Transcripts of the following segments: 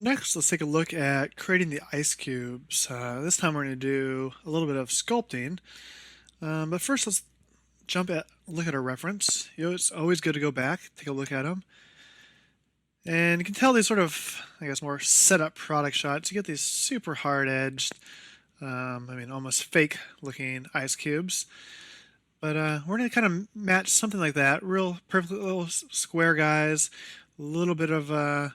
Next, let's take a look at creating the ice cubes. This time we're going to do a little bit of sculpting. But first, let's look at our reference. It's always good to go back, take a look at them. And you can tell these sort of, I guess, more setup product shots. You get these super hard-edged, almost fake-looking ice cubes. But we're going to kind of match something like that. Real perfect little square guys, a little bit of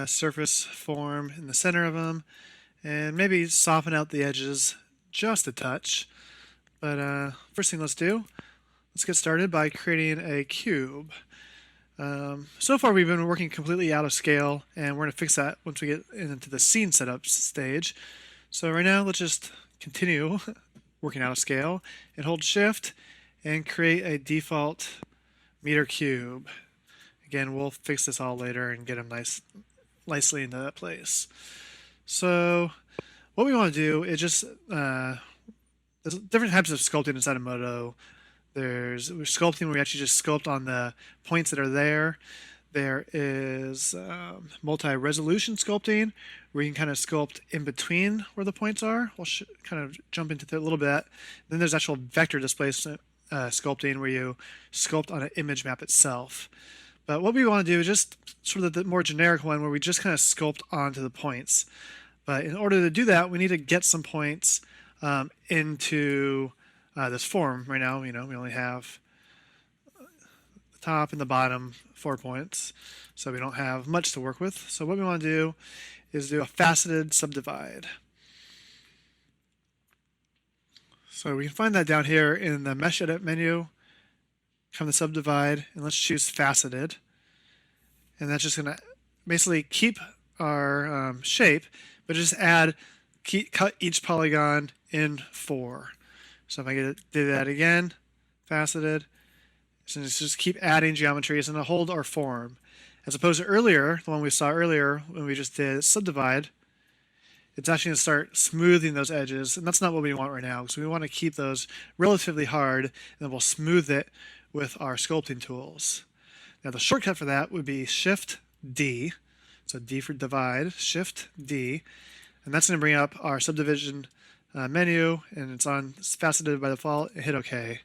surface form in the center of them, and maybe soften out the edges just a touch. But first thing let's get started by creating a cube. So far we've been working completely out of scale, and we're going to fix that once we get into the scene setup stage. So right now let's just continue working out of scale and hold shift and create a default meter cube. Again, we'll fix this all later and get them nicely into that place. So what we want to do is just there's different types of sculpting inside of Modo. There's sculpting where we actually just sculpt on the points that are there. There is multi-resolution sculpting where you can kind of sculpt in between where the points are. We'll kind of jump into that a little bit. Then there's actual vector displacement sculpting where you sculpt on an image map itself. But what we want to do is just sort of the more generic one where we just kind of sculpt onto the points. But in order to do that, we need to get some points into this form. Right now, we only have the top and the bottom 4 points, so we don't have much to work with. So what we want to do is do a faceted subdivide. So we can find that down here in the Mesh Edit menu. Come to Subdivide, and let's choose Faceted. And that's just going to basically keep our shape, but just cut each polygon in 4. So if I do that again, Faceted, so just keep adding geometries and hold our form. As opposed to earlier, the one we saw earlier when we just did Subdivide, it's actually going to start smoothing those edges, and that's not what we want right now, because we want to keep those relatively hard, and then we'll smooth it with our sculpting tools. Now the shortcut for that would be Shift D, so D for divide, Shift D, and that's going to bring up our subdivision menu, and it's faceted by default, and hit OK.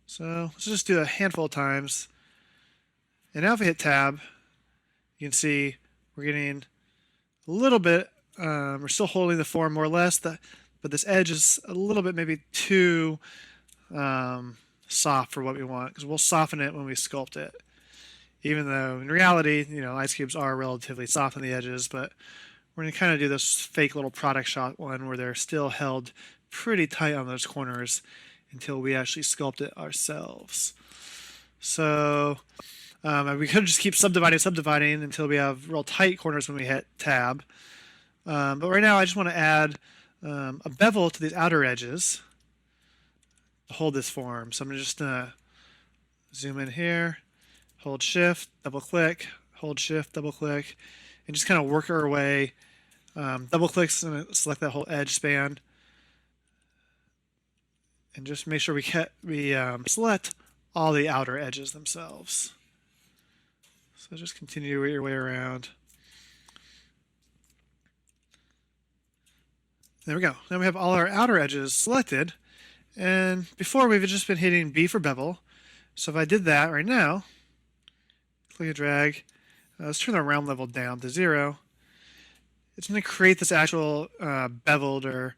So let's just do a handful of times. And now if we hit Tab, you can see we're getting a little bit, we're still holding the form more or less, but this edge is a little bit maybe too soft for what we want, because we'll soften it when we sculpt it. Even though in reality, ice cubes are relatively soft on the edges, but we're going to kind of do this fake little product shot one where they're still held pretty tight on those corners until we actually sculpt it ourselves. So we could just keep subdividing until we have real tight corners when we hit Tab. But right now I just want to add a bevel to these outer edges to hold this form. So I'm just going to zoom in here, hold Shift, double click, hold Shift, double click, and just kind of work our way. Double clicks and select that whole edge span. And just make sure we select all the outer edges themselves. So just continue your way around. There we go. Now we have all our outer edges selected. And before we've just been hitting B for bevel. So if I did that right now, click and drag, let's turn the round level down to 0. It's going to create this actual beveled or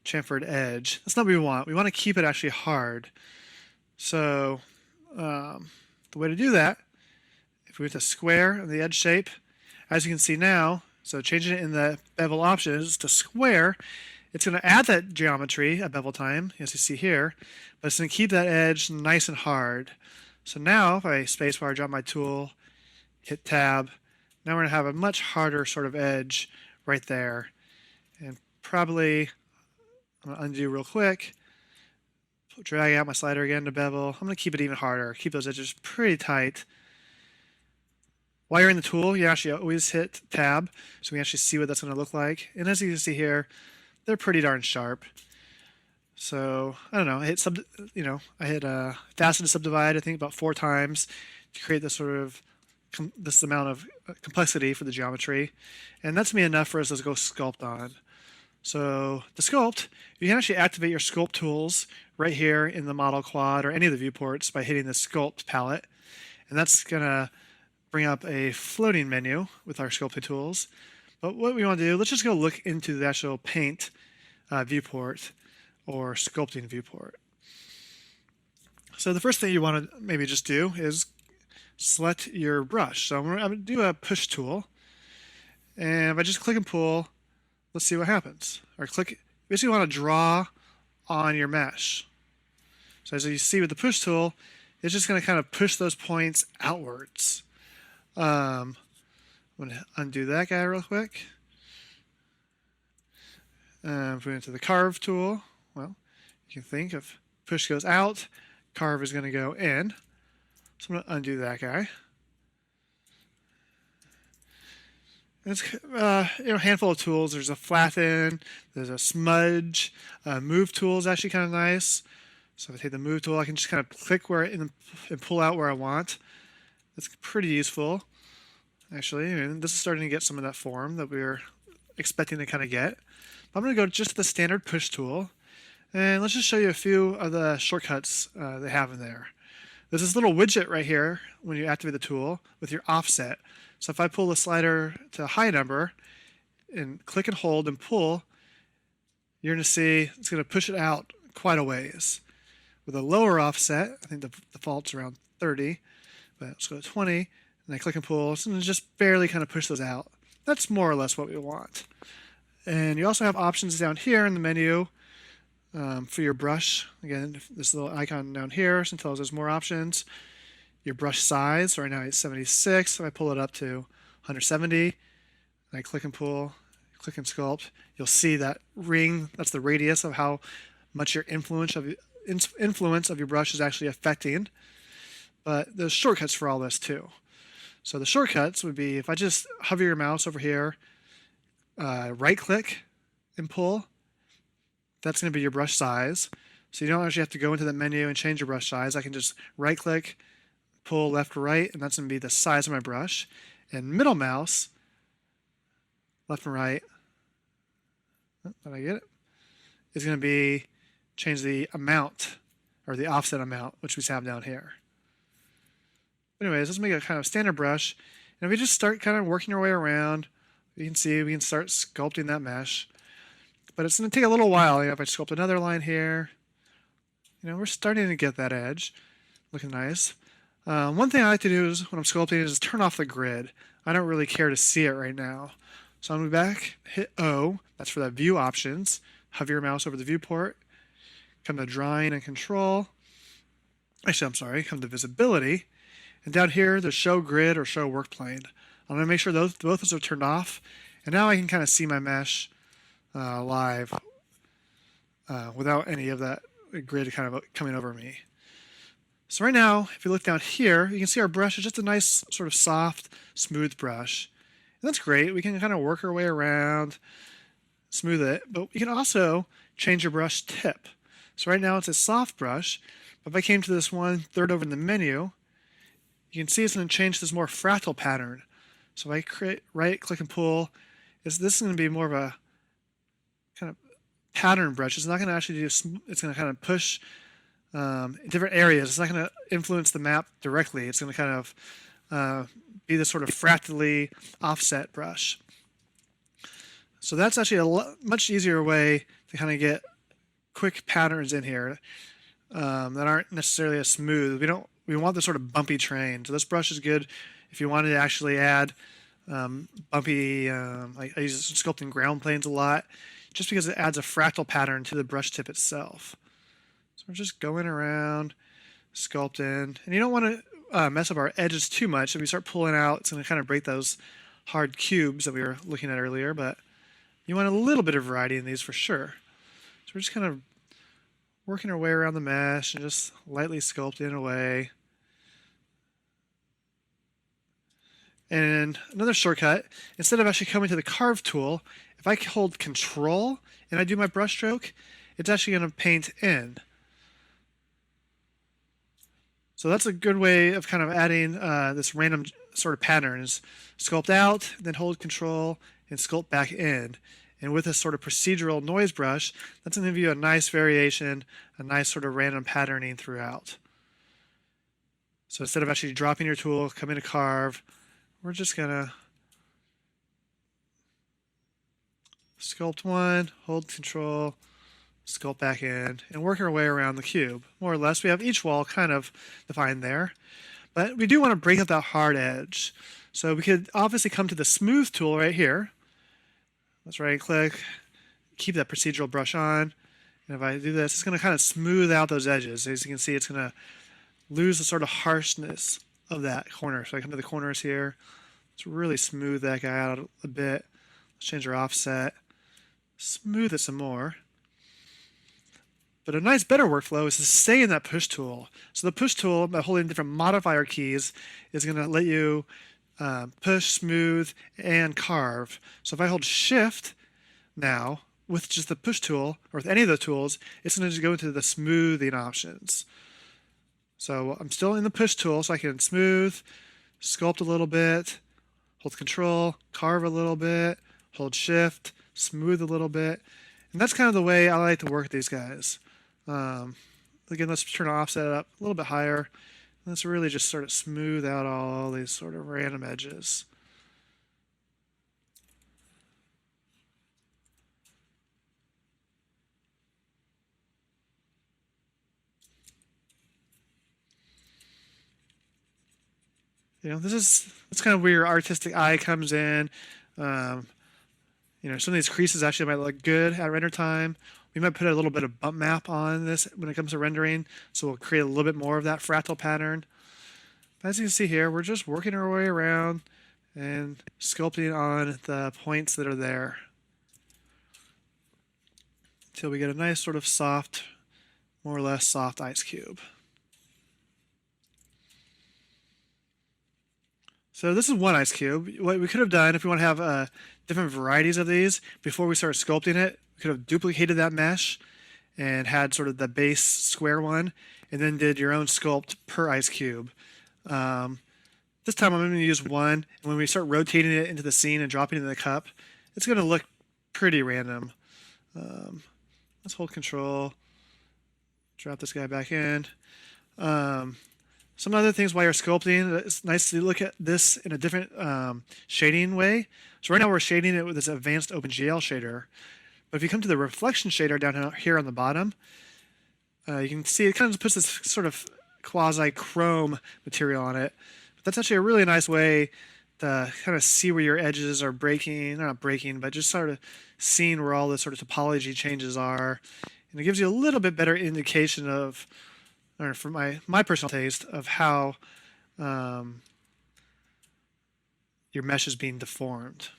chamfered edge. That's not what we want. We want to keep it actually hard. So the way to do that, if we hit the square of the edge shape, as you can see now, so changing it in the bevel options to square, it's going to add that geometry at bevel time, as you see here, but it's going to keep that edge nice and hard. So now if I spacebar, drop my tool, hit Tab, now we're going to have a much harder sort of edge right there. And probably, I'm going to undo real quick, drag out my slider again to bevel. I'm going to keep it even harder, keep those edges pretty tight. While you're in the tool, you actually always hit Tab, so we can actually see what that's going to look like. And as you can see here, they're pretty darn sharp. So I don't know. I hit faceted subdivide, I think about 4 times to create this sort of this amount of complexity for the geometry, and that's going to be enough for us to go sculpt on. So to sculpt, you can actually activate your sculpt tools right here in the model quad or any of the viewports by hitting the sculpt palette, and that's going to bring up a floating menu with our sculpting tools. But what we want to do, let's just go look into the actual paint viewport or sculpting viewport. So the first thing you want to maybe just do is select your brush. So I'm going to do a push tool, and if I just click and pull, let's see what happens. Or click, basically want to draw on your mesh. So as you see with the push tool, it's just going to kind of push those points outwards. I'm going to undo that guy real quick. If we went to the carve tool, well, you can think if push goes out, carve is going to go in. So I'm going to undo that guy. And it's a handful of tools. There's a flatten, there's a smudge. Move tool is actually kind of nice. So if I take the move tool, I can just kind of click where and pull out where I want. That's pretty useful, actually. And this is starting to get some of that form that we were expecting to kind of get. I'm going to go just to the standard push tool, and let's just show you a few of the shortcuts they have in there. There's this little widget right here when you activate the tool with your offset. So if I pull the slider to a high number and click and hold and pull, you're going to see it's going to push it out quite a ways. With a lower offset, I think the default's around 30, but let's go to 20, and I click and pull, so just barely kind of push those out. That's more or less what we want. And you also have options down here in the menu for your brush. Again, this little icon down here tells us more options. Your brush size, right now it's 76. So if I pull it up to 170, and I click and pull, click and sculpt, you'll see that ring. That's the radius of how much your influence of your brush is actually affecting. But there's shortcuts for all this too. So the shortcuts would be if I just hover your mouse over here, right click and pull, that's going to be your brush size. So you don't actually have to go into the menu and change your brush size. I can just right click, pull left or right, and that's going to be the size of my brush. And middle mouse, left and right, did I get it? Is going to be change the amount or the offset amount, which we have down here. Anyways, let's make a kind of standard brush. And if we just start kind of working our way around, you can see we can start sculpting that mesh. But it's going to take a little while. If I sculpt another line here, we're starting to get that edge. Looking nice. One thing I like to do is when I'm sculpting is turn off the grid. I don't really care to see it right now. So I'm going to go back, hit O. That's for the view options. Hover your mouse over the viewport. Come to drawing and control. Actually, I'm sorry. Come to visibility. And down here, there's show grid or show work plane. I'm going to make sure both of those are turned off. And now I can kind of see my mesh live without any of that grid kind of coming over me. So right now, if you look down here, you can see our brush is just a nice sort of soft, smooth brush. And that's great. We can kind of work our way around, smooth it. But we can also change your brush tip. So right now it's a soft brush. But if I came to this one third over in the menu, you can see it's going to change this more fractal pattern. So if I create right click and pull, this is going to be more of a kind of pattern brush. It's not going to actually do, it's going to kind of push different areas. It's not going to influence the map directly. It's going to kind of be this sort of fractally offset brush. So that's actually a much easier way to kind of get quick patterns in here that aren't necessarily as smooth. We want this sort of bumpy train. So this brush is good if you wanted to actually add bumpy, I use sculpting ground planes a lot, just because it adds a fractal pattern to the brush tip itself. So we're just going around, sculpting. And you don't want to mess up our edges too much. If we start pulling out, it's going to kind of break those hard cubes that we were looking at earlier, but you want a little bit of variety in these for sure. So we're just kind of working our way around the mesh and just lightly sculpting away. And another shortcut, instead of actually coming to the carve tool, if I hold control and I do my brush stroke, it's actually going to paint in. So that's a good way of kind of adding this random sort of patterns. Sculpt out, then hold control and sculpt back in. And with this sort of procedural noise brush, that's going to give you a nice variation, a nice sort of random patterning throughout. So instead of actually dropping your tool, coming to carve, we're just going to sculpt one, hold control, sculpt back in, and work our way around the cube. More or less, we have each wall kind of defined there. But we do want to break up that hard edge. So we could obviously come to the smooth tool right here. Let's right click, keep that procedural brush on. And if I do this, it's going to kind of smooth out those edges. As you can see, it's going to lose the sort of harshness of that corner. So I come to the corners here. Let's really smooth that guy out a bit. Let's change our offset. Smooth it some more. But a nice, better workflow is to stay in that push tool. So the push tool, by holding different modifier keys, is going to let you push, smooth, and carve. So if I hold Shift now with just the push tool, or with any of the tools, it's going to just go into the smoothing options. So I'm still in the push tool, so I can smooth, sculpt a little bit, hold control, carve a little bit, hold Shift, smooth a little bit. And that's kind of the way I like to work these guys. Again, let's turn our offset up a little bit higher. Let's really just sort of smooth out all these sort of random edges. That's kind of where your artistic eye comes in. Some of these creases actually might look good at render time. We might put a little bit of bump map on this when it comes to rendering, so we'll create a little bit more of that fractal pattern. But as you can see here, we're just working our way around and sculpting on the points that are there until we get a nice sort of soft, more or less soft ice cube. So this is one ice cube. What we could have done, if we want to have different varieties of these, before we start sculpting it, we could have duplicated that mesh and had sort of the base square one, and then did your own sculpt per ice cube. This time I'm going to use one, and when we start rotating it into the scene and dropping it in the cup, it's going to look pretty random. Let's hold control, drop this guy back in. Some other things while you're sculpting, it's nice to look at this in a different shading way. So right now we're shading it with this advanced OpenGL shader. But if you come to the reflection shader down here on the bottom, you can see it kind of puts this sort of quasi-chrome material on it. But that's actually a really nice way to kind of see where your edges are breaking, not breaking, but just sort of seeing where all the sort of topology changes are. And it gives you a little bit better indication of, or for my personal taste, of how your mesh is being deformed.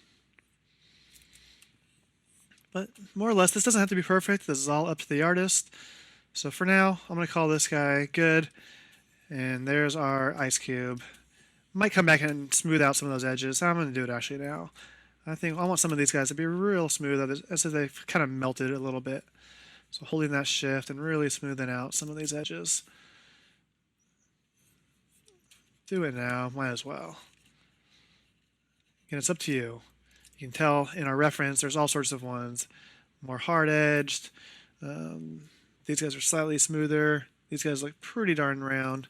But more or less, this doesn't have to be perfect. This is all up to the artist. So for now, I'm going to call this guy good. And there's our ice cube. Might come back and smooth out some of those edges. I'm going to do it actually now. I think I want some of these guys to be real smooth as if they've kind of melted a little bit. So holding that shift and really smoothing out some of these edges. Do it now, might as well. Again, it's up to you. You can tell in our reference there's all sorts of ones. More hard-edged. These guys are slightly smoother. These guys look pretty darn round.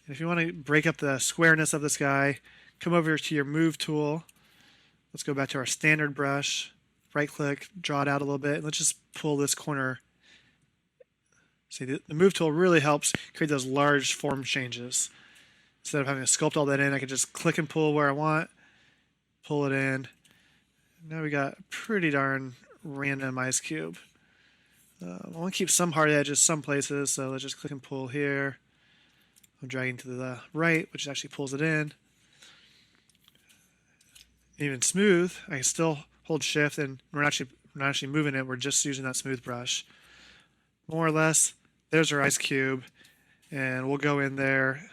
And if you want to break up the squareness of this guy, come over to your Move tool. Let's go back to our standard brush. Right-click, draw it out a little bit, and let's just pull this corner. See, the Move tool really helps create those large form changes. Instead of having to sculpt all that in, I can just click and pull where I want, pull it in. Now we got a pretty darn random ice cube. I want to keep some hard edges some places, so let's just click and pull here. I'm dragging to the right, which actually pulls it in. Even smooth, I can still hold shift, and we're not actually moving it, we're just using that smooth brush. More or less, there's our ice cube, and we'll go in there.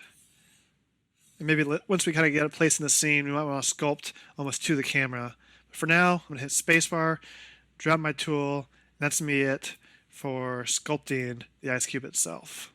And maybe once we kind of get a place in the scene, we might want to sculpt almost to the camera. But for now, I'm going to hit spacebar, drop my tool, and that's me it for sculpting the ice cube itself.